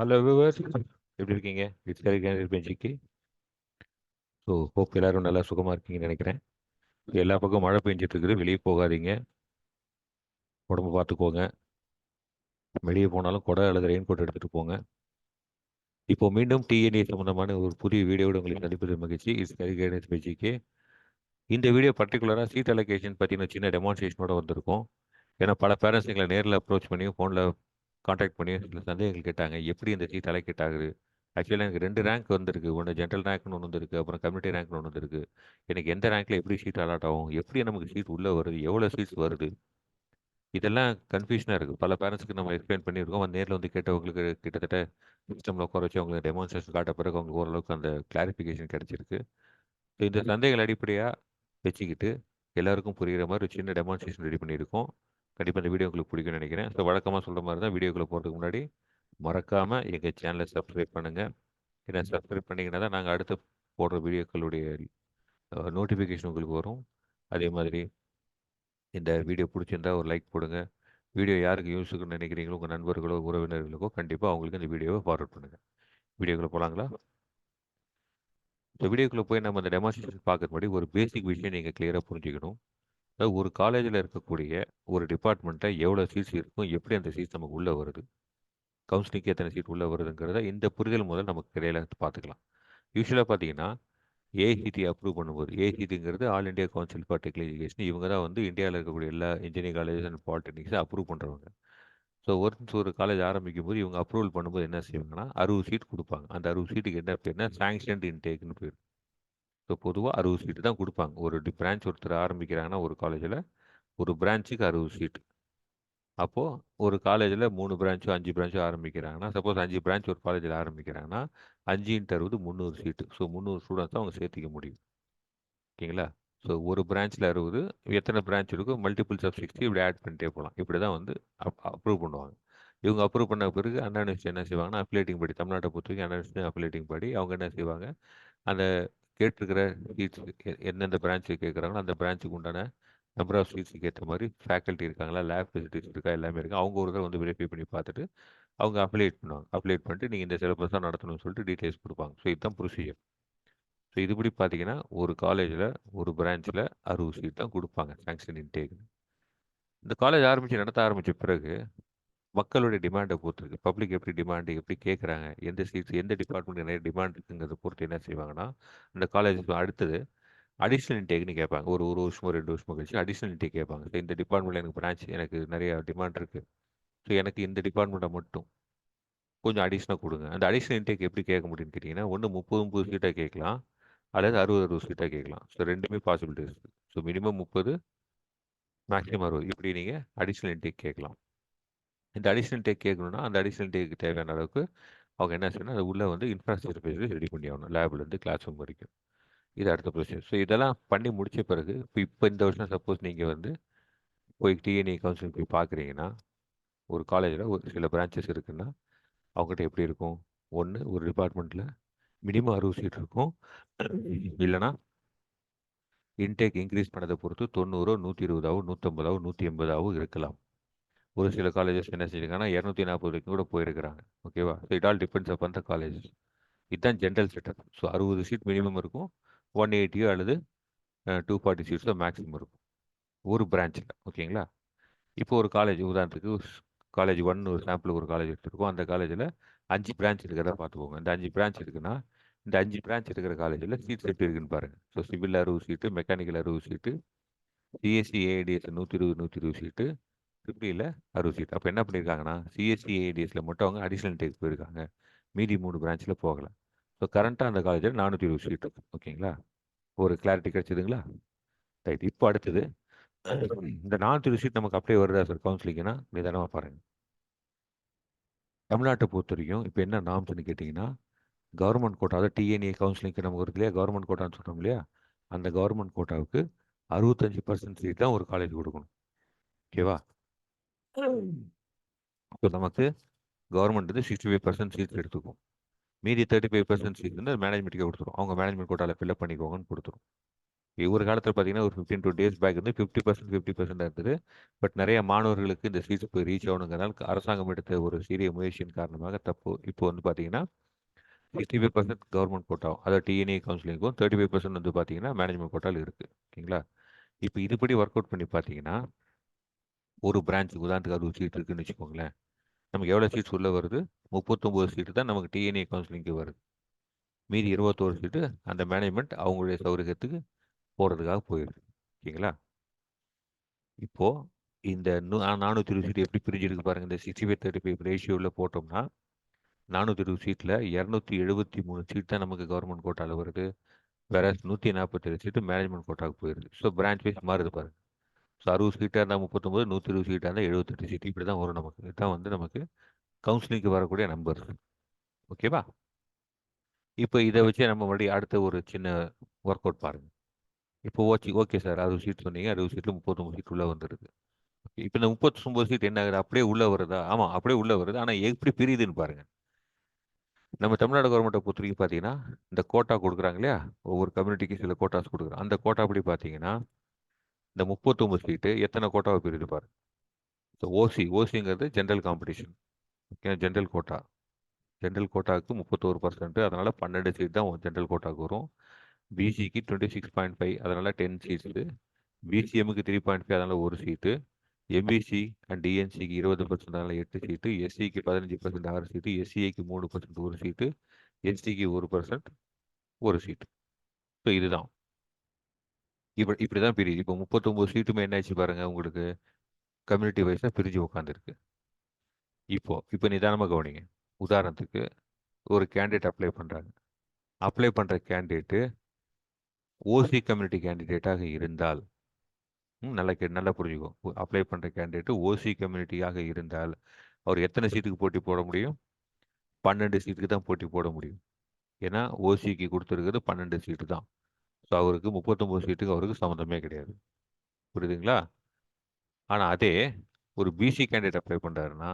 Hello viewers, எப்படி இருக்கீங்க? It's கரிகேண்டர் பெஞ்சிக்கு. So hope எல்லாரும் நல்லா சுகமாக இருக்கீங்கன்னு நினைக்கிறேன். எல்லா பக்கம் மழை பெஞ்சிட்டு இருக்குது, வெளியே போகாதீங்க, உடம்பு பார்த்துக்கோங்க. வெளியே போனாலும் கொடை அல்லது ரெயின் கோட் எடுத்துகிட்டு போங்க. இப்போ மீண்டும் டிஎன்ஏ சம்பந்தமான ஒரு புதிய வீடியோடு உங்களுக்கு சந்திப்பது மகிழ்ச்சி. இட்ஸ் கரிகேண்டர் பெஞ்சிக்கு. இந்த வீடியோ பர்டிகுலராக சீட் அலோகேஷன் பற்றின சின்ன டெமான்ஸ்ட்ரேஷனோட வந்திருக்கும். ஏன்னா பல பேரண்ட்ஸ் எங்களை நேரில் அப்ரோச் பண்ணி ஃபோனில் காண்டாக்ட் பண்ணி சில சந்தேகங்கள் கேட்டாங்க. எப்படி இந்த சீட் அலோகேட் ஆகுது? ஆக்சுவலாக எனக்கு 2 ரேங்க் வந்திருக்கு. ஒன்று ஜென்ரல் ரேங்க்னு ஒன்று வந்திருக்கு, அப்புறம் கம்யூனிட்டி ரேங்க்னு ஒன்று வந்திருக்கு. எனக்கு எந்த ரேங்க்கில் எப்படி சீட் அலாட் ஆகும், எப்படி நமக்கு சீட் உள்ளே வருது, எவ்வளோ சீட்ஸ் வருது, இதெல்லாம் கன்ஃபியூஷனாக இருக்குது. பல பேரண்ட்ஸ்க்கு நம்ம எக்ஸ்பிளைன் பண்ணியிருக்கோம். நேரில் வந்து கேட்டவங்களுக்கு கிட்டத்தட்ட சிஸ்டமில் உட்கார வச்சு அவங்களுக்கு டெமான்ஸ்ட்ரேஷன் காட்ட பிறகு அவங்களுக்கு ஓரளவுக்கு அந்த கிளாரிஃபிகேஷன் கிடச்சிருக்கு. ஸோ இந்த சந்தேகங்கள் அடிப்படையாக வச்சுக்கிட்டு எல்லாருக்கும் புரிகிற மாதிரி ஒரு சின்ன டெமான்ஸ்ட்ரேஷன் ரெடி பண்ணியிருக்கோம். கண்டிப்பாக இந்த வீடியோ உங்களுக்கு பிடிக்கும்னு நினைக்கிறேன். ஸோ வழக்கமாக சொல்கிற மாதிரி தான், வீடியோக்குள்ளே போகிறதுக்கு முன்னாடி மறக்காமல் எங்கள் சேனலை சப்ஸ்கிரைப் பண்ணுங்கள். ஏன்னா சப்ஸ்கிரைப் பண்ணிங்கன்னா தான் நாங்கள் அடுத்து போடுற வீடியோக்களுடைய நோட்டிஃபிகேஷன் உங்களுக்கு வரும். அதே மாதிரி இந்த வீடியோ பிடிச்சிருந்தா ஒரு லைக் போடுங்க. வீடியோ யாருக்கு யூஸ் இருக்குன்னு நினைக்கிறீங்களோ, உங்கள் நண்பர்களோ உறவினர்களுக்கோ கண்டிப்பாக அவங்களுக்கு இந்த வீடியோவை ஃபார்வர்ட் பண்ணுங்கள். வீடியோக்குள்ளே போகலாங்களா? இந்த வீடியோக்குள்ளே போய் நம்ம அந்த டெமான்ஸ்ட்ரேஷன் பார்க்குற முன்னாடி ஒரு பேசிக் விஷயம் நீங்கள் கிளியராக புரிஞ்சுக்கணும். அதாவது ஒரு காலேஜில் இருக்கக்கூடிய ஒரு டிபார்ட்மெண்ட்டில் எவ்வளோ சீட்ஸ் இருக்கும், எப்படி அந்த சீட்ஸ் நமக்கு உள்ளே வருது, கவுன்சிலிங்க்கு எத்தனை சீட் உள்ளே வருதுங்கிறத இந்த புரிதல் முதல் நமக்கு கிளியராக பார்த்துக்கலாம். யூஸ்வலாக பார்த்தீங்கன்னா ஏஐசிடி அப்ரூவ் பண்ணும்போது, ஏஐசிடிங்கிறது all India council for technical education. இவங்க தான் வந்து இந்தியாவில் இருக்கக்கூடிய எல்லா இன்ஜினியரிங் காலேஜஸ் அண்ட் பாலிடெக்னிக்ஸை அப்ரூவ் பண்ணுறவங்க. ஸோ ஒரு காலேஜ் ஆரம்பிக்கும் போது இவங்க அப்ரூவல் பண்ணும்போது என்ன செய்வாங்கன்னா 60 சீட் கொடுப்பாங்க. அந்த 60 சீட்டுக்கு என்ன பேர்னா சாங்ஷன்ட் இன்டேக்னு பேர். ஸோ பொதுவாக 60 சீட்டு தான் கொடுப்பாங்க. ஒரு பிரான்ச் ஒருத்தர் ஆரம்பிக்கிறாங்கன்னா ஒரு காலேஜில் ஒரு பிரான்ச்சுக்கு 60 சீட். அப்போது ஒரு காலேஜில் 3 பிரான்ச்சோ 5 பிரான்ச்சோ ஆரம்பிக்கிறாங்கன்னா, சப்போஸ் 5 பிரான்ச் ஒரு காலேஜில் ஆரம்பிக்கிறாங்கன்னா 5 × 60 300 சீட்டு. ஸோ 300 ஸ்டூடெண்ட்ஸ் தான் அவங்க சேர்த்திக்க முடியும். ஓகேங்களா? ஸோ ஒரு பிரான்ச்சில் 60, எத்தனை பிரான்ச் இருக்கோ மல்டிபிள்ஸ் ஆஃப் 60 இப்படி ஆட் பண்ணிட்டே போகலாம். இப்படி தான் வந்து அப்ரூவ் பண்ணுவாங்க. இவங்க அப்ரூவ் பண்ண பிறகு அண்ணா யூனிவர்சிட்டி என்ன செய்வாங்கன்னா, அஃபிலேட்டிங் படி, தமிழ்நாட்டை பொறுத்த வரைக்கும் அண்ணா யூனிவர்சிட்டி அஃபிலேட்டிங் படி அவங்க என்ன செய்வாங்க, அந்த கேட்டிருக்கிற சீட்ஸ் எந்தெந்த பிரான்ச்சு கேட்குறாங்களோ அந்த பிரான்ச்சுக்கு உண்டான நம்பர் ஆஃப் சீட்ஸுக்கு ஏற்ற மாதிரி ஃபேக்கல்ட்டி இருக்காங்களா, லேப் ஃபெசிலிட்டிஸ் இருக்கா, எல்லாமே இருக்குது. அவங்க ஒரு தடவை வந்து வெரிஃபை பண்ணி பார்த்துட்டு அவங்க அஃபிலேட் பண்ணுவாங்க. அஃபிலேட் பண்ணிட்டு நீங்கள் இந்த சிலபஸ் தான் நடத்தணும்னு சொல்லிட்டு டீட்டெயில்ஸ் கொடுப்பாங்க. ஸோ இதுதான் ப்ரொசீஜர். ஸோ இதுபடி பார்த்தீங்கன்னா ஒரு காலேஜில் ஒரு பிரான்ச்சில் 60 சீட் தான் கொடுப்பாங்க சாங்ஷன் இன்டேக். இந்த காலேஜ் நடத்த ஆரம்பித்த பிறகு மக்களுடைய டிமாண்டை பொறுத்து இருக்குது. பப்ளிக் எப்படி டிமாண்டு எப்படி கேட்குறாங்க, எந்த சீட்ஸ் எந்த டிபார்ட்மெண்ட் நிறைய டிமாண்ட் இருக்குங்கிறத பொறுத்து என்ன செய்வாங்கன்னா, அந்த காலேஜ் அடுத்தது அடிஷ்னல் இன்டேக்னு கேட்பாங்க. ஒரு வருஷமோ 2 வருஷமோ கழிச்சு அடிஷ்னல் இன்டேக் கேட்பாங்க. ஸோ இந்த டிபார்ட்மெண்ட்டில் எனக்கு பிரான்ச் எனக்கு நிறைய டிமாண்ட் இருக்குது. ஸோ எனக்கு இந்த டிபார்ட்மெண்ட்டை மட்டும் கொஞ்சம் அடிஷ்னலாக கொடுங்க. அந்த அடிஷ்னல் இன்டேக் எப்படி கேட்க முடியும்னு கேட்டிங்கன்னா, ஒன்று 30 சீட்டாக கேட்கலாம், அல்லது 60 சீட்டாக கேட்கலாம். ஸோ ரெண்டுமே பாசிபிலிட்டி இருக்குது. ஸோ மினிமம் 30, மேக்ஸிமம் 60 இப்படி நீங்கள் அடிஷ்னல் இன்டேக் கேட்கலாம். இந்த அடிஷ்னல் டேக் கேட்கணும்னா அந்த அடிஷ்னல் டேக்கு தேவையான அளவுக்கு அவங்க என்ன செய்யணும், அது உள்ளே வந்து இன்ஃப்ராஸ்ட்ரக்சர் ஃபெசிலிட்டி ரெடி பண்ணி ஆகணும், லேப்லேருந்து கிளாஸ் ரூம் வரைக்கும். இது அடுத்த ப்ரொசீஜர். ஸோ இதெல்லாம் பண்ணி முடித்த பிறகு இப்போ இந்த வருஷம் சப்போஸ் நீங்கள் வந்து போய் டிஎன்ஏ கவுன்சிலிங் போய் பார்க்குறீங்கன்னா, ஒரு காலேஜில் ஒரு சில பிரான்ச்சஸ் இருக்குன்னா அவங்ககிட்ட எப்படி இருக்கும், ஒன்று ஒரு டிபார்ட்மெண்ட்டில் மினிமம் 60 சீட் இருக்கும். இல்லைனா இன்டேக் இன்க்ரீஸ் பண்ணதை பொறுத்து 90, 120, 150, 180 இருக்கலாம். ஒரு சில காலேஜஸ் என்ன செஞ்சிருக்காங்கன்னா 240 வரைக்கும் கூட போயிருக்கிறாங்க. ஓகேவா? So it all depends upon the colleges. இதுதான் general setup. So 60 seat minimum இருக்கும், 180 அல்லது 240 சீட்ஸ் தான் மேக்ஸிமம் இருக்கும் ஒரு பிரான்ச்சில். ஓகேங்களா? இப்போ ஒரு காலேஜ் உதாரணத்துக்கு காலேஜ் 1 ஒரு சாம்பிள் ஒரு காலேஜ் எடுத்துருக்கோம். அந்த காலேஜில் 5 பிரான்ச் இருக்கிறதா பார்த்துக்கோங்க. இந்த 5 பிரான்ச் இருக்குன்னா இந்த 5 பிரான்ச் இருக்கிற காலேஜில் சீட்ஸ் எப்படி இருக்குன்னு பாருங்கள். ஸோ சிவில் 60 சீட்டு, மெக்கானிக்கல் 60 சீட்டு, சிஎஸ்சி ஏஐடிஎஸ் 120 சீட்டு, ட்ரிபிளியில் 60 சீட். அப்போ என்ன பண்ணியிருக்காங்கன்னா சிஎஸ்சி ஏஐடிஎஸில் மட்டும் அவங்க அடிஷ்னல் டேக் போயிருக்காங்க, மீதி 3 பிரான்ச்சில் போகலை. ஸோ கரண்ட்டாக அந்த காலேஜில் 420 சீட் இருக்குது. ஓகேங்களா? ஒரு கிளாரிட்டி கிடச்சிதுங்களா? ரைட். இப்போ அடுத்தது இந்த 420 சீட் நமக்கு அப்படியே வருதா சார் கவுன்சிலிங்னா? நிதானமாக பாருங்கள். தமிழ்நாட்டை பொறுத்த வரைக்கும் இப்போ என்ன நாம்ஸ்னு கேட்டிங்கன்னா, கவர்மெண்ட் கோட்டா, அதாவது டிஎன்ஏ கவுன்சிலிங்க்கு நமக்கு இருக்கு இல்லையா, கவர்மெண்ட் கோட்டான்னு சொல்கிறோம் இல்லையா, அந்த கவர்மெண்ட் கோட்டாவுக்கு 65% சீட் தான் ஒரு காலேஜ் கொடுக்கணும். ஓகேவா? இப்போ நமக்கு கவர்மெண்ட் வந்து 65% சீட்ஸ் எடுத்துக்கும். மீதி 35% சீட் வந்து மேனேஜ்மெண்ட்டுக்கே கொடுத்துரும். அவங்க மேனேஜ்மெண்ட் கோட்டாவில் ஃபில்அப் பண்ணிக்கோங்கன்னு கொடுத்துரும். ஒரு காலத்தில் பார்த்தீங்கன்னா ஒரு 15-20 டேஸ் பேக் வந்து 50% இருந்தது. பட் நிறைய மாணவர்களுக்கு இந்த சீட்ஸ் போய் ரீச் ஆகணுங்கிறதால அரசாங்கம் எடுத்த ஒரு சீரிய முயற்சியின் காரணமாக இப்போ வந்து பார்த்தீங்கன்னா 65% கவர்மெண்ட் கோட்டாவும் அதாவது டிஎன்ஏ கவுன்சிலிங்கும் 35% வந்து பார்த்தீங்கன்னா மேனேஜ்மெண்ட் கோட்டாவில் இருக்குது. ஓகேங்களா? இப்போ இதுபடி ஒர்க் அவுட் பண்ணி பார்த்தீங்கன்னா ஒரு பிரான்ச்சுக்கு உதாரணத்துக்கு 60 சீட் இருக்குன்னு வச்சுக்கோங்களேன். நமக்கு எவ்வளோ சீட்ஸ் உள்ளே வருது? 39 சீட்டு தான் நமக்கு டிஎன்ஏ கவுன்சிலிங்க்கு வருது. மீதி 21 சீட்டு அந்த மேனேஜ்மெண்ட் அவங்களுடைய சௌகரியத்துக்கு போகிறதுக்காக போயிடுது. ஓகேங்களா? இப்போ இந்த 420 சீட் எப்படி பிரிஞ்சிருக்கு பாருங்க. இந்த 65-35 ரேஷியோவில் போட்டோம்னா 420 சீட்டில் 273 சீட் தான் நமக்கு கவர்மெண்ட் கோட்டாவில் வருது. வேற 147 சீட்டு மேனேஜ்மெண்ட் கோட்டாவுக்கு போயிருது. ஸோ பிரான்ச் வைஸ் மாறுது பாருங்க. ஸோ 60 சீட்டாக இருந்தால் 39, 120 சீட்டாக இருந்தால் 78 சீட் இப்படி தான் வரும் நமக்கு. இதுதான் வந்து நமக்கு கவுன்சிலிங்க்கு வரக்கூடிய நம்பர். ஓகேவா? இப்போ இதை வச்சு நம்ம மறுபடியும் அடுத்த ஒரு சின்ன ஒர்க் அவுட் பாருங்க. இப்போ ஓகே சார் 60 சீட் சொன்னீங்க. 60 சீட்டில் 39 சீட் உள்ள வந்துருது. இப்போ இந்த 39 சீட் என்ன ஆகுது? அப்படியே உள்ள வருதா? ஆமாம், அப்படியே உள்ள வருது. ஆனால் எப்படி பிரியுதுன்னு பாருங்க. நம்ம தமிழ்நாடு கவர்மெண்ட்டை பொறுத்த வரைக்கும் பார்த்தீங்கன்னா இந்த கோட்டா கொடுக்குறாங்க இல்லையா? ஒவ்வொரு கம்யூனிட்டிக்கு சில கோட்டாஸ் கொடுக்குறோம். அந்த கோட்டா அப்படி பார்த்தீங்கன்னா இந்த 39 சீட்டு எத்தனை கோட்டாவை பிரியுது பாருங்க. ஸோ ஓசிங்கிறது general competition. Okay, general quota. General கோட்டாவுக்கு 31%, அதனால 12 சீட் தான் ஜென்ரல் கோட்டாவுக்கு வரும். பிசிக்கு 26.5, அதனால 10 சீட்ஸு. பிசிஎம்முக்கு 3.5, அதனால ஒரு சீட்டு. எம்பிசி அண்ட் டிஎன்சிக்கு 20%, அதனால 8 சீட்டு. எஸ்சிக்கு 15%, 6 சீட்டு. எஸ்சிஐக்கு 3%, ஒரு சீட்டு. எஸ்டிக்கு 1%, ஒரு சீட்டு. ஸோ இதுதான் இப்படிதான் பிரியுது. இப்போ 39 சீட்டுமே என்ன ஆச்சு பாருங்க, உங்களுக்கு கம்யூனிட்டி வைஸாக பிரிஞ்சு உட்காந்துருக்கு. இப்போ நிதானமாக கவனிங்க. உதாரணத்துக்கு ஒரு கேண்டிடேட் அப்ளை பண்ணுறாங்க. அப்ளை பண்ணுற கேண்டிடேட்டு ஓசி கம்யூனிட்டி கேண்டிடேட்டாக இருந்தால், நல்லா புரிஞ்சுக்கோ. அப்ளை பண்ணுற கேண்டிடேட்டு ஓசி கம்யூனிட்டியாக இருந்தால் அவர் எத்தனை சீட்டுக்கு போட்டி போட முடியும்? 12 சீட்டுக்கு தான் போட்டி போட முடியும். ஏன்னா ஓசிக்கு கொடுத்துருக்கிறது 12 சீட்டு தான். ஸோ அவருக்கு 39 சீட்டுக்கு அவருக்கு சம்மந்தமே கிடையாது. புரியுதுங்களா? ஆனால் அதே ஒரு பிசி கேண்டிடேட் அப்ளை பண்ணுறாருன்னா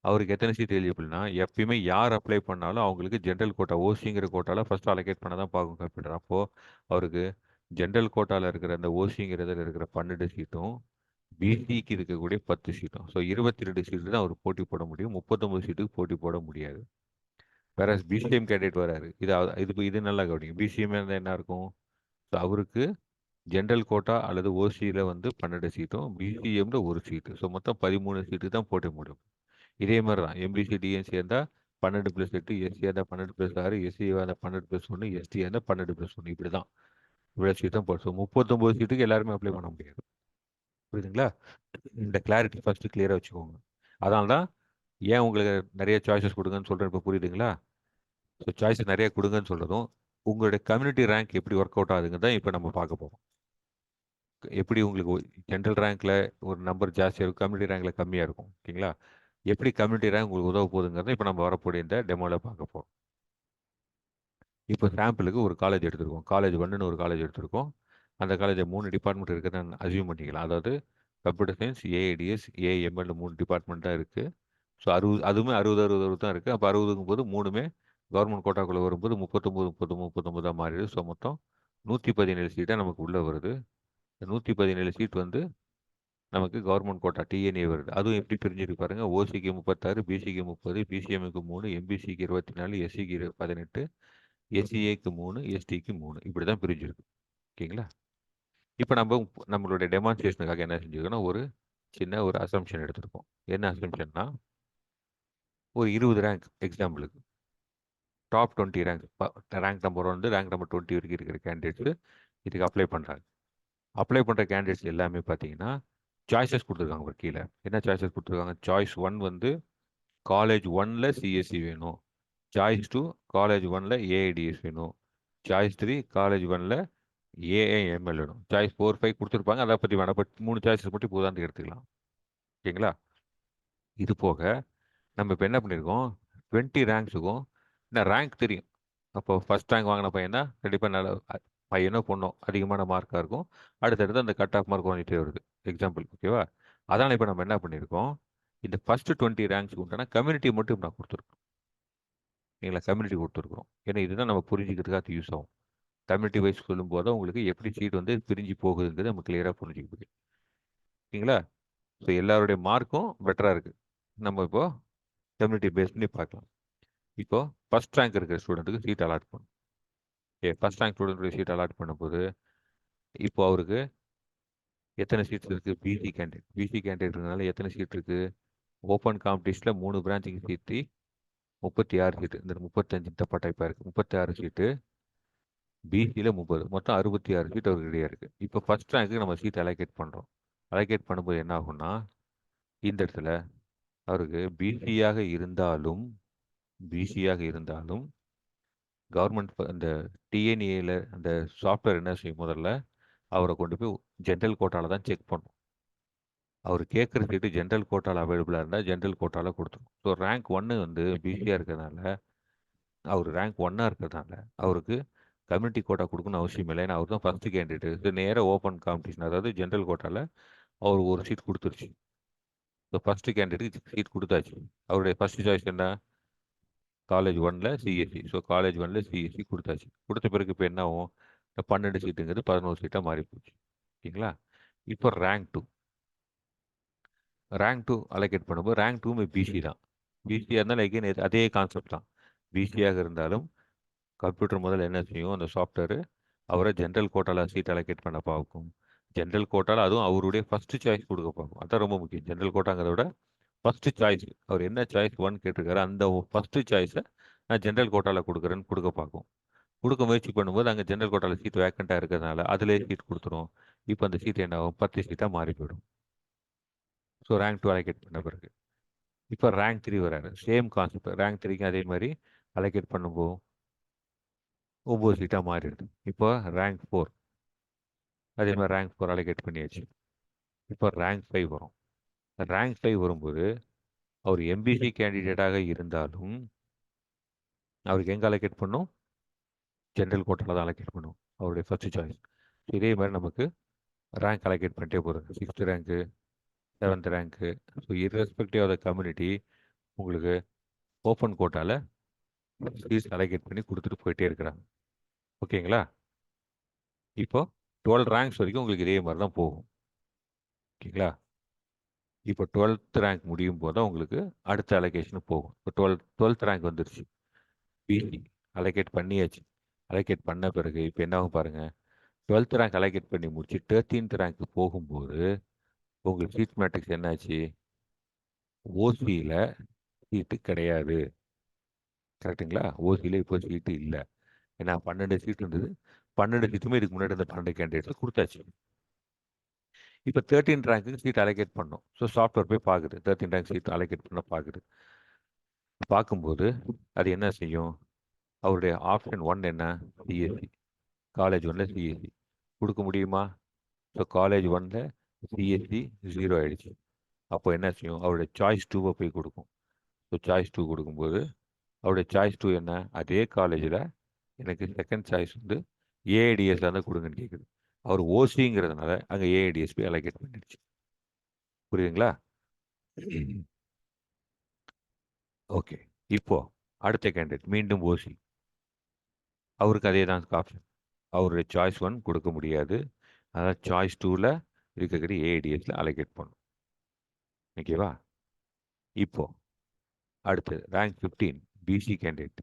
அவருக்கு எத்தனை சீட் எலிஜிபிள்னா எப்பயுமே யார் அப்ளை பண்ணாலும் அவங்களுக்கு ஜென்ரல் கோட்டா ஓசிங்கிற கோட்டாவில் ஃபர்ஸ்ட் அலோகேட் பண்ண தான் பார்க்கும் கம்ப்யூட்டர். அப்போது அவருக்கு ஜென்ரல் கோட்டாவில் இருக்கிற அந்த ஓசிங்கிறதுல இருக்கிற 12 சீட்டும் பிசிக்கு இருக்கக்கூடிய 10 சீட்டும், ஸோ 22 சீட்டு தான் அவர் போட்டி போட முடியும். 39 சீட்டுக்கு போட்டி போட முடியாது. வேற பிசிஎம் கேண்டிடேட் வராரு. இது நல்லா கவனிங்க. பிசிஎம் என்ன இருக்கும்? ஸோ அவருக்கு ஜென்ரல் கோட்டா அல்லது ஓசியில் வந்து 12 சீட்டும் பிசிஎம்ல ஒரு சீட்டு, ஸோ மொத்தம் 13 சீட்டு தான் போட்ட முடியும். இதே மாதிரி தான் எம்பிசி டிஎன்சி இருந்தால் 12+8, எஸ்சி இருந்தால் 12+6, எஸ்சி இருந்தால் 12+1, எஸ்டி இருந்தால் 12+1, இப்படி தான் இவ்வளோ சீட் தான் போடும். ஸோ 39 சீட்டுக்கு எல்லாருமே அப்ளை பண்ண முடியாது. புரியுதுங்களா? இந்த கிளாரிட்டி ஃபர்ஸ்ட் கிளியராக வச்சுக்கோங்க. அதனால தான் ஏன் உங்களுக்கு நிறைய சாய்ஸஸ் கொடுங்கன்னு சொல்கிறேன். இப்போ புரியுதுங்களா? ஸோ சாய்ஸஸ் நிறைய கொடுங்கன்னு சொல்கிறதும் உங்களுடைய கம்யூனிட்டி ரேங்க் எப்படி ஒர்க் அவுட் ஆகுதுங்க தான் இப்போ நம்ம பார்க்க போகிறோம். எப்படி உங்களுக்கு ஜென்ரல் ரேங்க்ல ஒரு நம்பர் ஜாஸ்தியாக இருக்கும், கம்யூனிட்டி ரேங்க்ல கம்மியாக இருக்கும். ஓகேங்களா? எப்படி கம்யூனிட்டி ரேங்க் உங்களுக்கு உதவ போகுதுங்கிறத இப்போ நம்ம வரக்கூடிய இந்த டெமோவில் பார்க்க போகிறோம். இப்போ சாம்பிளுக்கு ஒரு காலேஜ் எடுத்திருக்கோம். காலேஜ் 1ன்னு ஒரு காலேஜ் எடுத்திருக்கோம். அந்த காலேஜில் 3 டிபார்ட்மெண்ட் இருக்குதுன்னு அசியூம் பண்ணிக்கலாம். அதாவது computer science, AIDS, AML 3 department தான் இருக்குது. ஸோ அதுவுமே 60 தான் இருக்குது. அப்போ 60ங்கும் போது 3மே கவர்மெண்ட் கோட்டாக்குள்ளே வரும்போது 39 30 39 மாறிடுது. ஸோ மொத்தம் 117 சீட்டாக நமக்கு உள்ளே வருது. 117 சீட் வந்து நமக்கு கவர்மெண்ட் கோட்டா டிஎன்ஏ வருது. அதுவும் எப்படி பிரிஞ்சிருக்கு பாருங்க. ஓசிக்கு 36, பிசிக்கு 30, பிசிஎம்க்கு 3, எம்பிசிக்கு 24, எஸ்சிக்கு 18, எஸ்சிஏக்கு 3, எஸ்டிக்கு 3, இப்படி தான் பிரிஞ்சிருக்கு. ஓகேங்களா? இப்போ நம்மளுடைய டெமான்ஸ்ட்ரேஷனுக்காக என்ன செஞ்சுருக்கோம்னா ஒரு சின்ன ஒரு அசம்ஷன் எடுத்திருக்கோம். என்ன அசம்ஷன்னா ஒரு 20 ரேங்க் எக்ஸாம்பிளுக்கு top 20 rank number 1 rank number 20 வரைக்கும் இருக்கிற கேண்டிடேட்ஸ் இதுக்கு அப்ளை பண்ணுறாங்க. அப்ளை பண்ணுற கேண்டிடேட்ஸ் எல்லாமே பார்த்தீங்கன்னா சாய்ஸஸ் கொடுத்துருக்காங்க. ஒரு கீழே என்ன சாய்ஸஸ் கொடுத்துருக்காங்க? சாய்ஸ் 1 வந்து காலேஜ் 1ல் சிஎஸ்சி வேணும். சாய்ஸ் 2 காலேஜ் 1ல் ஏஐடிஎஸ் வேணும். சாய்ஸ் 3 காலேஜ் 1ல் ஏஐஎம்எல் வேணும். சாய்ஸ் 4 5 கொடுத்துருப்பாங்க. அதை பற்றி வேணாம். பட் 3 சாய்ஸஸ் மட்டும் இப்போ உதாரணத்துக்கு எடுத்துக்கலாம். ஓகேங்களா? இது போக நம்ம இப்போ என்ன பண்ணியிருக்கோம்? 20 ரேங்க்ஸுக்கும் இந்த ரேங்க் தெரியும். அப்போ ஃபர்ஸ்ட் ரேங்க் வாங்கின பையன் தான் கண்டிப்பாக நல்ல பையனோ பொண்ணோ அதிகமான மார்க்காக இருக்கும். அடுத்தடுத்து அந்த கட் ஆஃப் மார்க் குறைஞ்சிட்டே வருது. எக்ஸாம்பிள், ஓகேவா? அதனால் இப்போ நம்ம என்ன பண்ணியிருக்கோம்? இந்த ஃபர்ஸ்ட் 20 ரேங்க்ஸ் உண்டான கம்யூனிட்டி மட்டும் நான் கொடுத்துருக்கோம். எங்களை கம்யூனிட்டி கொடுத்துருக்குறோம். ஏன்னா இதுதான் நம்ம புரிஞ்சுக்கிறதுக்காக யூஸ் ஆகும். கம்யூனிட்டி வைஸ் சொல்லும்போது உங்களுக்கு எப்படி சீட் வந்து பிரிஞ்சு போகுதுங்கிறது நம்ம கிளியராக புரிஞ்சுக்க முடியும். ஓகேங்களா? ஸோ எல்லாருடைய மார்க்கும் பெட்டராக இருக்குது. நம்ம இப்போ கம்யூனிட்டி பேஸ் பண்ணி பார்க்கலாம். இப்போ ஃபர்ஸ்ட் ரேங்க் இருக்கிற ஸ்டூடெண்ட்டுக்கு சீட் அலாட் பண்ணும். ஓகே, ஃபர்ஸ்ட் ரேங்க் ஸ்டூடெண்ட்டுக்கு சீட் அலாட் பண்ணும்போது இப்போ அவருக்கு எத்தனை சீட்ஸ் இருக்குது? பிசி கேண்டிடேட்னால எத்தனை சீட் இருக்குது? ஓப்பன் காம்படிஷனில் 3 பிரான்ச்சுக்கு சீட்டு 36 சீட்டு. இந்த 35 தப்பா டைப்பாக இருக்குது. 36 சீட்டு, பிசியில் 30, மொத்தம் 66 சீட் அவருக்கு ரெடியாக இருக்குது. இப்போ ஃபர்ஸ்ட் ரேங்க்கு நம்ம சீட் அலோகேட் பண்ணுறோம். அலோகேட் பண்ணும்போது என்ன ஆகும்னா, இந்த இடத்துல அவருக்கு பிசியாக இருந்தாலும் கவர்மெண்ட் அந்த டிஎன்ஏல அந்த சாஃப்ட்வேர் என்ன செய்யும்? முதல்ல அவரை கொண்டு போய் ஜென்ரல் கோட்டாவில் தான் செக் பண்ணும். அவர் கேட்குற சீட்டு ஜென்ரல் கோட்டாவில் அவைலபிளாக இருந்தால் ஜென்ரல் கோட்டாவில் கொடுத்துரும். ஸோ ரேங்க் 1 வந்து பிசியாக இருக்கிறதுனால, அவர் ரேங்க் 1ஆக இருக்கிறதுனால அவருக்கு கம்யூனிட்டி கோட்டா கொடுக்கணும்னு அவசியம் இல்லை. ஏன்னா அவர் தான் ஃபஸ்ட்டு கேண்டிடேட். இது நேராக ஓப்பன் காம்படிஷன், அதாவது ஜென்ரல் கோட்டாவில் அவர் ஒரு சீட் கொடுத்துருச்சு. ஸோ ஃபஸ்ட்டு கேண்டிடேட்டுக்கு சீட் கொடுத்தாச்சு. அவருடைய ஃபஸ்ட்டு சாய்ஸ் என்ன? காலேஜ் 1ல் சிஎஸ்சி. ஸோ காலேஜ் 1ல் சிஎஸ்சி கொடுத்தாச்சு. கொடுத்த பிறகு இப்போ என்ன ஆகும்? 12 சீட்டுங்கிறது 11 சீட்டாக மாறி போச்சு. ஓகேங்களா? இப்போ ரேங்க் 2 அலோகேட் பண்ணும்போது ரேங்க் 2 பிசி தான். பிசியாக இருந்தாலும் எகைன் அதே கான்செப்ட் தான். பிசியாக இருந்தாலும் கம்ப்யூட்டர் முதல்ல என்ன செய்யும்? அந்த சாஃப்ட்வேர் அவரை ஜென்ரல் கோட்டாவில் சீட் அலோகேட் பண்ண பார்க்கும். ஜென்ரல் கோட்டாவில் அதுவும் அவருடைய ஃபஸ்ட்டு சாய்ஸ் கொடுக்க பார்க்கும். அதான் ரொம்ப முக்கியம். ஜென்ரல் கோட்டாங்கிறத விட ஃபஸ்ட்டு சாய்ஸ், அவர் என்ன சாய்ஸ் 1 கேட்டிருக்காரு அந்த ஃபஸ்ட்டு சாய்ஸை நான் ஜென்ரல் கோட்டாவில் கொடுக்குறேன்னு கொடுக்க பார்க்கும். கொடுக்க முயற்சி பண்ணும்போது அங்கே ஜென்ரல் கோட்டாவில் சீட் வேக்கண்ட்டாக இருக்கிறதுனால அதிலே சீட் கொடுத்துரும். இப்போ அந்த சீட் என்ன ஆகும்? 10 சீட்டாக மாறி போயிடும். ஸோ ரேங்க் 2 அலோகேட் பண்ண பிறகு இப்போ ரேங்க் 3 வராரு. Same concept. ரேங்க் 3க்கு அதே மாதிரி அலோகேட் பண்ணும்போது 9 சீட்டாக மாறிடுது. இப்போ ரேங்க் 4 அதே மாதிரி ரேங்க் 4 அலோகேட் பண்ணியாச்சு. இப்போ ரேங்க் 5 வரும். ரேங்க் 5 வரும்போது அவர் எம்பிசி கேண்டிடேட்டாக இருந்தாலும் அவருக்கு எங்கே அலோகேட் பண்ணும்? ஜென்ரல் கோட்டாவில் தான் அலோகேட் பண்ணும், அவருடைய ஃபர்ஸ்ட் சாய்ஸ். இதே மாதிரி நமக்கு ரேங்க் அலோகேட் பண்ணிட்டே போகிறது. 6th ரேங்க்கு, 7th ரேங்க்கு. So irrespective of the community உங்களுக்கு ஓப்பன் கோட்டாவில் சீட்ஸ் அலோகேட் பண்ணி கொடுத்துட்டு போயிட்டே இருக்கிறாங்க. ஓகேங்களா? இப்போ 12 ரேங்க்ஸ் வரைக்கும் உங்களுக்கு இதே மாதிரி தான் போகும். ஓகேங்களா? இப்போ 12th ரேங்க் முடியும் போது தான் உங்களுக்கு அடுத்த அலோகேஷன் போகும். இப்போ 12th ரேங்க் வந்துருச்சு. பிசி அலோகேட் பண்ணியாச்சு. அலோகேட் பண்ண பிறகு இப்போ என்ன ஆகும் பாருங்கள். 12th ரேங்க் அலோகேட் பண்ணி முடிச்சு 13th ரேங்க்கு போகும்போது உங்களுக்கு சீட் மேட்ரிக்ஸ் என்னாச்சு? ஓசியில் சீட்டு கிடையாது. கரெக்டுங்களா? ஓசியில் இப்போ சீட்டு இல்லை. ஏன்னா 12 சீட் இருந்தது. 12 சீட்டுமே இதுக்கு முன்னாடி இந்த 12 கேண்டிடேட்ஸ் கொடுத்தாச்சு. இப்போ 13 ரேங்க்கு சீட் அலோகேட் பண்ணோம். ஸோ சாஃப்ட்வேர் போய் பார்க்குது. 13 ரேங்க் சீட் அலோகேட் பண்ண பார்க்குது. பார்க்கும்போது அது என்ன செய்யும்? அவருடைய ஆப்ஷன் 1 என்ன? சிஎஸ்சி. காலேஜ் 1ல் சிஎஸ்சி கொடுக்க முடியுமா? ஸோ காலேஜ் 1ல் சிஎஸ்சி 0 ஆகிடுச்சு. அப்போ என்ன செய்யும்? அவருடைய சாய்ஸ் 2வை போய் கொடுக்கும். ஸோ சாய்ஸ் 2 கொடுக்கும்போது அவருடைய சாய்ஸ் 2 என்ன? அதே காலேஜில் எனக்கு செகண்ட் சாய்ஸ் வந்து ஏஐடிஎஸ்ல தான் கொடுங்கன்னு கேட்குது. அவர் ஓசிங்கிறதுனால அங்கே ஏஐடிஎஸ் போய் அலோகேட் பண்ணிடுச்சு. புரியுதுங்களா? ஓகே. இப்போ அடுத்த கேண்டிடேட் மீண்டும் ஓசி. அவருக்கு அதே தான் ஆப்ஷன். அவருடைய சாய்ஸ் 1 கொடுக்க முடியாது. அதாவது சாய்ஸ் 2வில் இருக்கக்கூடிய ஏஐடிஎஸ்ல அலோகேட் பண்ணும். ஓகேவா? இப்போ அடுத்து ரேங்க் 15 பிசி கேண்டிடேட்.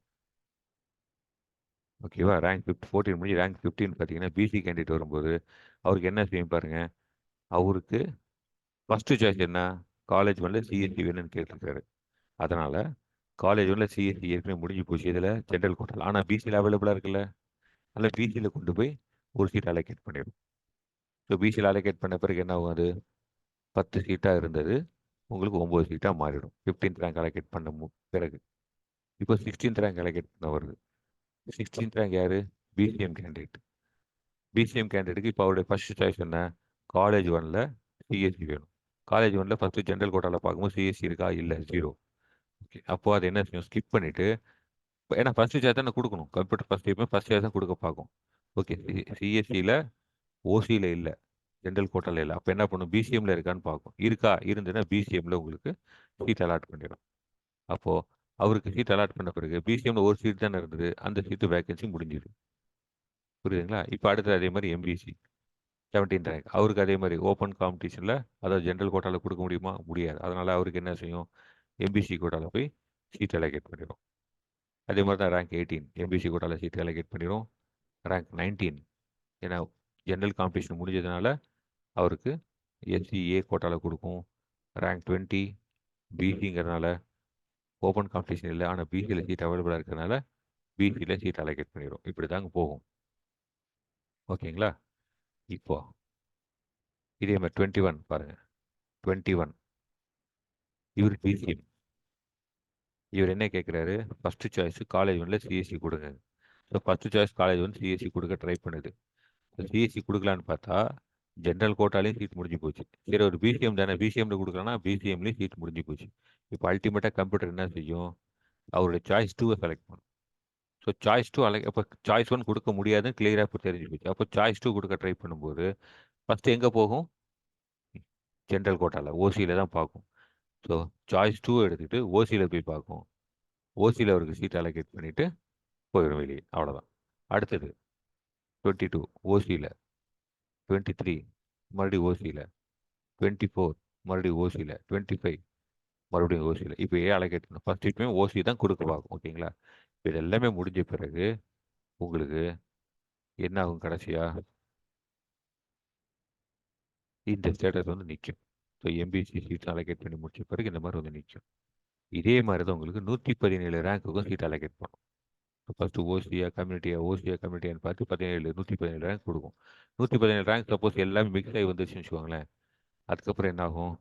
ஓகேவா? ரேங்க் 14 முடிஞ்சு ரேங்க் 15 பார்த்தீங்கன்னா பிசி கேண்டிடேட் வரும்போது அவருக்கு என்ன செய்யும் பாருங்க. அவருக்கு ஃபஸ்ட்டு சாய்ஸ் என்ன? காலேஜ் 1ல் சிஎஸ்சி வேணும்னு கேட்டிருக்காரு. அதனால் காலேஜ் 1ல் சிஎஸ்சி ஏற்கனவே முடிஞ்சு போச்சு. இதில் ஜென்ரல் கோட்டால். ஆனால் பிசியில் அவைலபிளாக இருக்குல்ல, அதில் பிசியில் கொண்டு போய் ஒரு சீட் அலோகேட் பண்ணிடும். ஸோ பிசியில் அலோகேட் பண்ண பிறகு என்ன ஆகும்? அது 10 சீட்டாக இருந்தது உங்களுக்கு 9 சீட்டாக மாறிடும். 15th ரேங்க் அலோகேட் பண்ண பிறகு இப்போ 16th ரேங்க் அலோகேட் பண்ண வருது. 16th ரேங்க் யார்? BCM candidate. பிசிஎம் கேண்டிடேட்டுக்கு இப்போ அவருடைய ஃபர்ஸ்ட் சாய்ஸ் என்ன? காலேஜ் 1ல் சிஎஸ்சி வேணும். காலேஜ் 1ல் ஃபஸ்ட்டு ஜென்ரல் கோட்டாவில் பார்க்கும்போது சிஎஸ்சி இருக்கா? இல்லை, 0. ஓகே. அப்போது அது என்ன செய்யும்? ஸ்கிப் பண்ணிவிட்டு, ஏன்னா ஃபஸ்ட்டு சாய்ஸ் தானே கொடுக்கணும். கம்ப்யூட்டர் ஃபஸ்ட் டைமே ஃபஸ்ட் சாய்ஸ் தான் கொடுக்க பார்க்கும். ஓகே. சிஎஸ்சியில் ஓசியில் இல்லை, ஜென்ரல் கோட்டாவில் இல்லை. அப்போ என்ன பண்ணும்? பிசிஎம்மில் இருக்கான்னு பார்க்கும். இருக்கா? இருந்ததுன்னா பிசிஎம்மில் உங்களுக்கு சீட் அலாட் பண்ணிடும். அப்போது அவருக்கு சீட் அலாட் பண்ண பிறகு பிசிஎம்மில் ஒரு சீட் தானே இருந்தது, அந்த சீட்டு வேகன்சி முடிஞ்சுது. புரியுதுங்களா? இப்போ அடுத்து அதே மாதிரி எம்பிசி 17 ரேங்க். அவருக்கு அதே மாதிரி ஓப்பன் காம்படிஷனில், அதாவது ஜென்ரல் கோட்டாவில் கொடுக்க முடியுமா? முடியாது. அதனால் அவருக்கு என்ன செய்யும்? எம்பிசி கோட்டாவில் போய் சீட் அலோகேட் பண்ணிடும். அதே மாதிரி தான் ரேங்க் 18 எம்பிசி கோட்டாவில் சீட் அலோகேட் பண்ணிடும். ரேங்க் 19 ஏன்னா ஜென்ரல் காம்படிஷன் முடிஞ்சதுனால அவருக்கு எஸ்சிஏ கோட்டாவில் கொடுக்கும். ரேங்க் 20 பிசிங்கிறதுனால ஓப்பன் காம்படிஷன் இல்லை, ஆனால் பிசியில் சீட் அவைலபிளாக இருக்கிறதுனால பிசியில் சீட் அலோகேட் பண்ணிடும். இப்படி தாங்க போகும். ஓகேங்களா? இப்போ இதே மாதிரி 21 பாருங்க. 21 இவர் பிசிஎம். இவர் என்ன கேட்குறாரு? ஃபர்ஸ்ட் சாய்ஸ் காலேஜ் ஒன்றில் சிஎஸ்சி கொடுங்க. ஸோ ஃபர்ஸ்ட் சாய்ஸ் காலேஜ் வந்து சிஎஸ்சி கொடுக்க ட்ரை பண்ணுது. சிஎஸ்சி கொடுக்கலான்னு பார்த்தா ஜென்ரல் கோட்டாலையும் சீட் முடிஞ்சு போச்சு. சரி ஒரு பிசிஎம் தானே, பிசிஎம்ல கொடுக்கலன்னா பிசிஎம்லேயும் சீட் முடிஞ்சு போச்சு. இப்போ அல்டிமேட்டாக கம்ப்யூட்டர் என்ன செய்யும்? அவருடைய சாய்ஸ் 2 செலக்ட் பண்ணும். ஸோ சாய்ஸ் 2 அப்போ சாய்ஸ் 1 கொடுக்க முடியாதுன்னு கிளியராக இப்போ தெரிஞ்சு போச்சு. அப்போ சாய்ஸ் 2 கொடுக்க ட்ரை பண்ணும்போது ஃபஸ்ட்டு எங்கே போகும்? ஜென்ரல் கோட்டாவில் ஓசியில் தான் பார்க்கும். ஸோ சாய்ஸ் 2 எடுத்துகிட்டு ஓசியில் போய் பார்க்கும். ஓசியில் அவருக்கு சீட் அலோகேட் பண்ணிவிட்டு போயிடும் வெளியே. அவ்வளோதான். அடுத்தது 22 ஓசியில், 23 மறுபடியும் ஓசியில், 24 மறுபடியும் ஓசியில், 25 மறுபடியும் ஓசியில். இப்போ அலோகேட் பண்ணணும். ஃபர்ஸ்ட் இப்போமே ஓசி தான் கொடுக்க பார்க்கும். ஓகேங்களா? இது எல்லாமே முடிஞ்ச பிறகு உங்களுக்கு என்ன ஆகும்? கடைசியாக இந்த ஸ்டேட்டஸ் வந்து நிற்கும். ஸோ எம்பிசி சீட் அலோகேட் பண்ணி முடிச்ச பிறகு இந்த மாதிரி வந்து நிற்கும். இதே மாதிரி தான் உங்களுக்கு 117 ரேங்க்குக்கும் சீட் அலோகேட் பண்ணும். ஃபஸ்ட்டு ஓசியா கம்யூனிட்டியான்னு பார்த்து 117 ரேங்க் கொடுக்கும். 117 ரேங்க் சப்போஸ் எல்லாமே மிக்ஸ் ஆகி வந்துருச்சுன்னு வச்சுக்கோங்களேன். அதுக்கப்புறம் என்ன ஆகும்?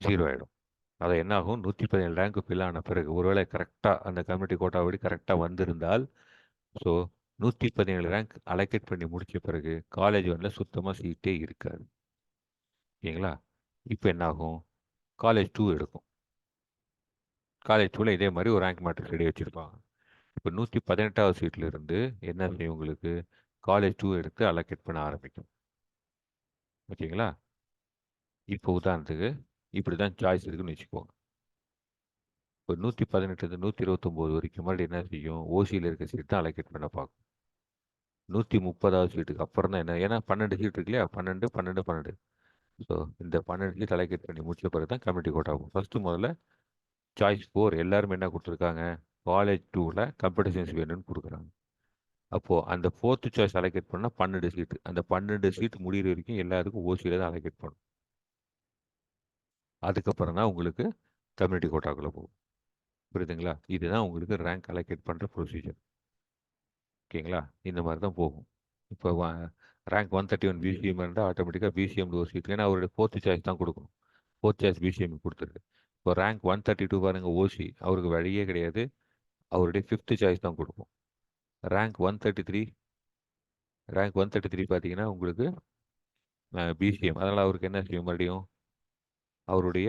0 ஆகிடும். அதை என்ன ஆகும்? 117 ரேங்க்கு ஃபில் ஆன பிறகு ஒருவேளை கரெக்டாக அந்த கம்யூனிட்டி கோட்டாபடி கரெக்டாக வந்திருந்தால், ஸோ 117 ரேங்க் அலோகேட் பண்ணி முடிச்ச பிறகு காலேஜ் ஒன்றில் சுத்தமாக சீட்டே இருக்காது. ஓகேங்களா? இப்போ என்ன ஆகும்? காலேஜ் 2 எடுக்கும். காலேஜ் 2வில் இதே மாதிரி ஒரு ரேங்க் மேட்ரிக்ஸ் ரெடி வச்சுருப்பாங்க. இப்போ 118வது சீட்டில் இருந்து என்ன செய்யும்? உங்களுக்கு காலேஜ் 2 எடுத்து அலோகேட் பண்ண ஆரம்பிக்கும். ஓகேங்களா? இப்போ உதாரணத்துக்கு இப்படி தான் சாய்ஸ் இருக்குன்னு வச்சுக்கோங்க. இப்போ 118 129 வரைக்கும் மறுபடியும் என்ன செய்யும்? ஓசியில் இருக்க சீட் தான் அலோகேட் பண்ண பார்க்கும். 130வது சீட்டுக்கு அப்புறம் தான் என்ன, ஏன்னா 12 சீட் இருக்கு இல்லையா? 12 12 12. ஸோ இந்த 12 சீட் அலோகேட் பண்ணி முடிச்ச பிறகு தான் கம்யூனிட்டி கோட்டா ஆகும். ஃபர்ஸ்ட் முதல்ல சாய்ஸ் 4 எல்லாருமே என்ன கொடுத்துருக்காங்க? காலேஜ் 2வில் கம்ப்யூட்டர் சயின்ஸ் வேணும்னு கொடுக்குறாங்க. அப்போது அந்த 4th சாய்ஸ் அலோகேட் பண்ணால் 12 சீட்டு. அந்த 12 சீட்டு முடிகிற வரைக்கும் எல்லாருக்கும் ஓசியில் தான் அலோகேட் பண்ணும். அதுக்கப்புறம் தான் உங்களுக்கு கம்யூனிட்டி கோட்டாக்குள்ளே போகும். புரியுதுங்களா? இதுதான் உங்களுக்கு ரேங்க் அலோகேட் பண்ணுற ப்ரொசீஜர். ஓகேங்களா? இந்த மாதிரி தான் போகும். இப்போ ரேங்க் 131 பிசிஎம் இருந்தால் ஆட்டோமேட்டிக்காக பிசிஎம்ல ஒரு சீட், ஏன்னா அவருடைய 4th சாய்ஸ் தான் கொடுக்கும். 4th சாய்ஸ் பிசிஎம் கொடுத்துருக்கு. இப்போ ரேங்க் 132 பாருங்கள் ஓசி, அவருக்கு வழியே கிடையாது. அவருடைய 5th சாய்ஸ் தான் கொடுக்கும். ரேங்க் 133 பார்த்தீங்கன்னா உங்களுக்கு பிசிஎம், அதனால் அவருக்கு என்ன செய்யும்? மறுபடியும் அவருடைய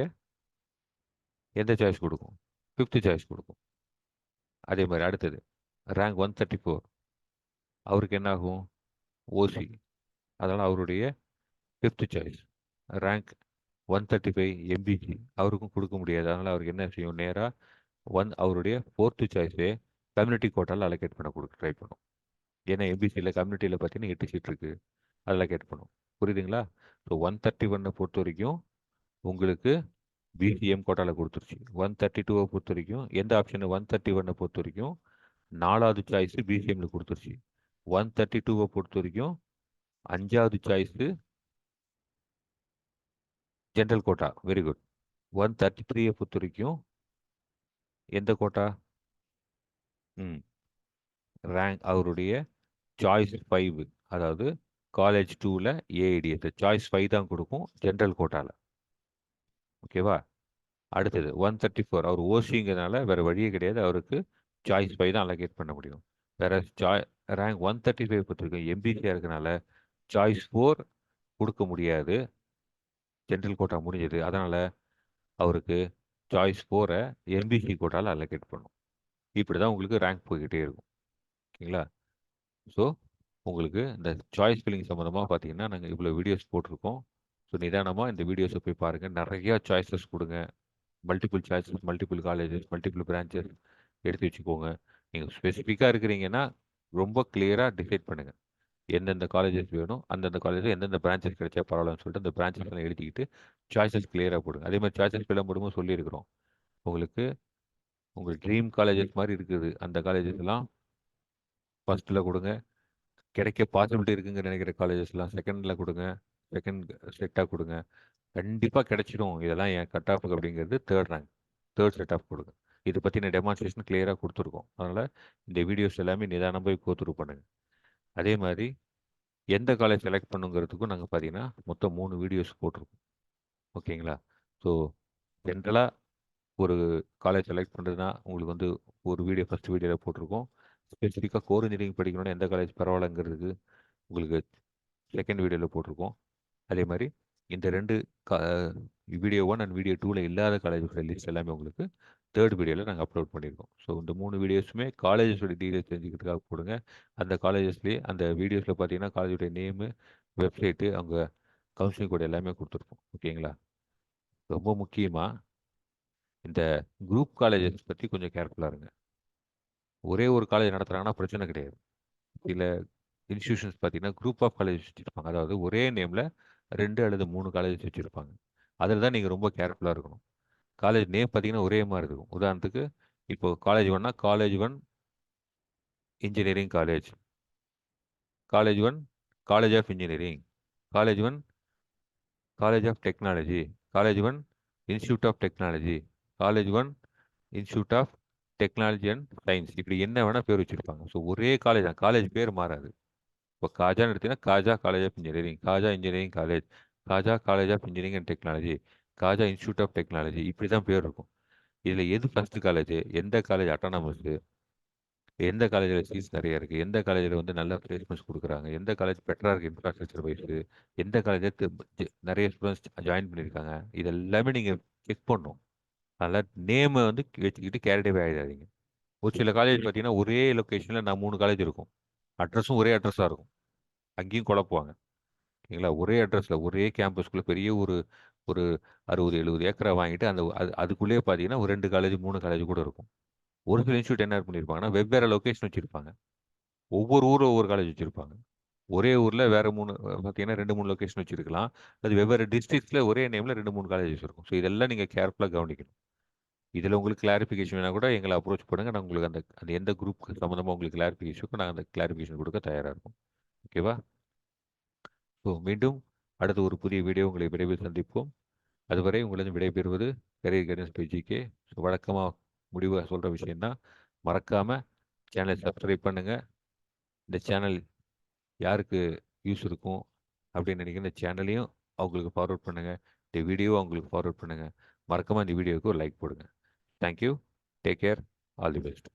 எந்த சாய்ஸ் கொடுக்கும்? 5th சாய்ஸ் கொடுக்கும். அதே மாதிரி அடுத்தது ரேங்க் 134 அவருக்கு என்ன ஆகும்? ஓசி, அதனால் அவருடைய 5th சாய்ஸ். ரேங்க் 135 எம்பிசி அவருக்கும் கொடுக்க முடியாது. அதனால் அவருக்கு என்ன செய்யும்? நேராக அவருடைய 4th சாய்ஸே கம்யூனிட்டி கோட்டாவில் அலோகேட் பண்ண ட்ரை பண்ணும். ஏன்னா எம்பிசியில் கம்யூனிட்டியில் பார்த்தீங்கன்னா 8 சீட் இருக்குது, அதில் அலோகேட் பண்ணும். புரியுதுங்களா? ஸோ 131 பொறுத்த வரைக்கும் உங்களுக்கு பிசிஎம் கோட்டாவில் கொடுத்துருச்சு. 132 பொறுத்த வரைக்கும் எந்த ஆப்ஷன்? 131 பொறுத்த வரைக்கும் 4வது சாய்ஸ் பிசிஎம்ல கொடுத்துருச்சு. 132 பொறுத்த வரைக்கும் 5வது choice general quota. Very good. 133 பொறுத்த வரைக்கும் எந்த கோட்டா? ரேங்க் அவருடைய சாய்ஸ் 5, அதாவது காலேஜ் 2வில் ஏஐடிஎஸ் சாய்ஸ் 5 தான் கொடுக்கும் ஜென்ரல் கோட்டாவில். ஓகேவா? அடுத்தது 134 அவர் ஓசிங்கிறதுனால வேறு வழியே கிடையாது, அவருக்கு சாய்ஸ் 5 தான் அலோகேட் பண்ண முடியும். வேற ரேங்க் 135 பொறுத்திருக்கும் எம்பிசியாக இருக்கனால சாய்ஸ் 4 கொடுக்க முடியாது, ஜென்ரல் கோட்டா முடிஞ்சது. அதனால் அவருக்கு சாய்ஸ் 4 எம்பிசி கோட்டாவில் அலோகேட் பண்ணும். இப்படி தான் உங்களுக்கு ரேங்க் போய்கிட்டே இருக்கும். ஓகேங்களா? ஸோ உங்களுக்கு இந்த சாய்ஸ் ஃபில்லிங் சம்மந்தமாக பார்த்தீங்கன்னா நாங்கள் இவ்வளோ வீடியோஸ் போட்டிருக்கோம். ஸோ நிதானமாக இந்த வீடியோஸை போய் பாருங்கள். நிறையா சாய்ஸஸ் கொடுங்க. Multiple choices, multiple colleges, multiple branches எடுத்து வச்சுக்கோங்க. நீங்கள் ஸ்பெசிஃபிக்காக இருக்கிறீங்கன்னா ரொம்ப கிளியராக டிசைட் பண்ணுங்கள். எந்தெந்த காலேஜஸ் வேணும், அந்தந்த காலேஜில் எந்தெந்த பிரான்ச்சஸ் கிடைச்சா பரவாயில்லன்னு சொல்லிட்டு அந்த பிரான்ச்சஸ் எல்லாம் எழுதிக்கிட்டு சாய்ஸஸ் கிளியராக போடுங்க. அதே மாதிரி சாய்ஸஸ் ஃபில்லம் போடும்போது சொல்லியிருக்கிறோம். உங்களுக்கு உங்கள் ட்ரீம் காலேஜஸ் மாதிரி இருக்குது. அந்த காலேஜஸ் எல்லாம் ஃபர்ஸ்ட்டில் கொடுங்க. கிடைக்க பாசிபிலிட்டி இருக்குங்க நினைக்கிற காலேஜஸ்லாம் செகண்டில் கொடுங்க. செகண்ட் செட்டாக கொடுங்க. கண்டிப்பாக கிடைச்சிடும் இதெல்லாம் என் கட் ஆஃப் அப்படிங்கிறது third rank, third set off கொடுங்க. இதை பற்றின டெமான்ஸ்ட்ரேஷன் கிளியராக கொடுத்துருக்கோம். அதனால் இந்த வீடியோஸ் எல்லாமே நிதானம் போய் கோத்துரு பண்ணுங்க. அதே மாதிரி எந்த காலேஜ் செலக்ட் பண்ணுங்கிறதுக்கும் நாங்கள் பார்த்தீங்கன்னா மொத்தம் 3 வீடியோஸ் போட்டிருக்கோம். ஓகேங்களா? ஸோ ஜென்ரலாக ஒரு காலேஜ் செலக்ட் பண்ணுறதுனா உங்களுக்கு வந்து ஒரு வீடியோ ஃபஸ்ட் வீடியோவில் போட்டிருக்கோம். ஸ்பெசிஃபிக்காக கோர் இன்ஜினியரிங் படிக்கணும்னா எந்த காலேஜ் பரவாயில்லங்கிறதுக்கு உங்களுக்கு செகண்ட் வீடியோவில் போட்டிருக்கோம். அதே மாதிரி இந்த 2 வீடியோ 1 அண்ட் வீடியோ 2ல இல்லாத காலேஜோட லிஸ்ட் எல்லாமே உங்களுக்கு தேர்ட் வீடியோவில் நாங்கள் அப்லோட் பண்ணியிருக்கோம். ஸோ இந்த 3 வீடியோஸுமே காலேஜஸோட டீடைல்ஸ் தெரிஞ்சுக்கிறதுக்காக போடுங்க. அந்த காலேஜஸ்லேயே அந்த வீடியோஸில் பார்த்தீங்கன்னா காலேஜோடைய நேமு, வெப்சைட்டு, அவங்க கவுன்சிலிங் கோட் எல்லாமே கொடுத்துருப்போம். ஓகேங்களா? ரொம்ப முக்கியமாக இந்த குரூப் காலேஜஸ் பற்றி கொஞ்சம் கேர்ஃபுல்லாக இருங்க. ஒரே ஒரு காலேஜ் நடத்துகிறாங்கன்னா பிரச்சனை கிடையாது. சில இன்ஸ்டியூஷன்ஸ் பார்த்தீங்கன்னா குரூப் ஆஃப் காலேஜ் வச்சுருப்பாங்க. அதாவது ஒரே நேமில் 2 அல்லது 3 காலேஜஸ் வச்சுருப்பாங்க. அதில் தான் நீங்கள் ரொம்ப கேர்ஃபுல்லாக இருக்கணும். காலேஜ் நேம் பார்த்தீங்கன்னா ஒரே மாதிரி இருக்கும். உதாரணத்துக்கு இப்போ காலேஜ் ஒன்னா college 1 engineering college, college 1 college of engineering, college 1 college of technology, college 1 institute of technology, college 1 institute of technology and science, இப்படி என்ன வேணால் பேர் வச்சுருப்பாங்க. ஸோ ஒரே காலேஜ் தான், காலேஜ் பேர் மாறாது. இப்போ காஜான்னு எடுத்தீங்கன்னா Khaja college of engineering, Khaja engineering college, Khaja college of engineering and technology, Khaja institute of technology, இப்படி தான் பேர் இருக்கும். இதில் எது ஃபஸ்ட்டு காலேஜ், எந்த காலேஜ் அட்டானமஸு, எந்த காலேஜில் ஃபீஸ் நிறைய இருக்குது, எந்த காலேஜில் வந்து நல்ல பிளேஸ்மெண்ட்ஸ் கொடுக்குறாங்க, எந்த காலேஜ் பெட்டராக இருக்குது இன்ஃப்ராஸ்ட்ரக்சர் வைஸு, எந்த காலேஜில் நிறைய ஸ்டூடெண்ட்ஸ் ஜாயின் பண்ணியிருக்காங்க, இதெல்லாமே நீங்கள் செக் பண்ணணும். அதனால் நேமை வந்து வச்சுக்கிட்டு கேரட்டிவ் ஆகிடாதீங்க. ஒரு சில காலேஜ் பார்த்தீங்கன்னா ஒரே லொக்கேஷனில் நான் 3 காலேஜ் இருக்கும், அட்ரஸும் ஒரே அட்ரஸாக இருக்கும், அங்கேயும் குழப்புவாங்க. ஓகேங்களா? ஒரே அட்ரஸில் ஒரே கேம்பஸ்க்குள்ளே பெரிய ஒரு ஒரு 60-70 ஏக்கரா வாங்கிட்டு அந்த அதுக்குள்ளேயே பார்த்தீங்கன்னா ஒரு 2 காலேஜ் 3 காலேஜ் கூட இருக்கும். ஒரு சில இன்ஸ்டியூட் என்ன பண்ணியிருப்பாங்கன்னா வெவ்வேறு லொக்கேஷன் வச்சுருப்பாங்க. ஒவ்வொரு ஊரில் ஒவ்வொரு காலேஜ் வச்சுருப்பாங்க. ஒரே ஊரில் வேறு 3 பார்த்தீங்கன்னா 2, 3 லொக்கேஷன் வச்சுருக்கலாம். அது வெவ்வேறு டிஸ்ட்ரிக்ஸில் ஒரே நேமில் 2, 3 காலேஜஸ் இருக்கும். ஸோ இதெல்லாம் நீங்கள் கேர்ஃபுல்லாக கவனிக்கணும். இதில் உங்களுக்கு கிளாரிஃபிகேஷன் வேணால் கூட எங்களை அப்ரோச் பண்ணுங்கள். நான் உங்களுக்கு அந்த அந்த எந்த குரூப் சம்மந்தமாக உங்களுக்கு கிளாரிஃபிகேஷனுக்கும் நாங்கள் அந்த கிளாரிஃபிகேஷன் கொடுக்க தயாராக இருக்கும். ஓகேவா? ஸோ மீண்டும் அடுத்த ஒரு புதிய வீடியோ உங்களை விரைவில் சந்திப்போம். அதுவரை உங்களிடம் விடைபெறுவது career guidance by GK. So வழக்கமாக முடிவாக சொல்கிற விஷயம்தான், மறக்காமல் சேனலை சப்ஸ்கிரைப் பண்ணுங்கள். இந்த சேனல் யாருக்கு யூஸ் இருக்கும் அப்படின்னு நினைக்கிற இந்த சேனலையும் அவங்களுக்கு ஃபார்வர்ட் பண்ணுங்கள். இந்த வீடியோவை அவங்களுக்கு ஃபார்வர்ட் பண்ணுங்கள். மறக்காமல் இந்த வீடியோவுக்கு ஒரு லைக் போடுங்க. Thank you. Take care. All the best.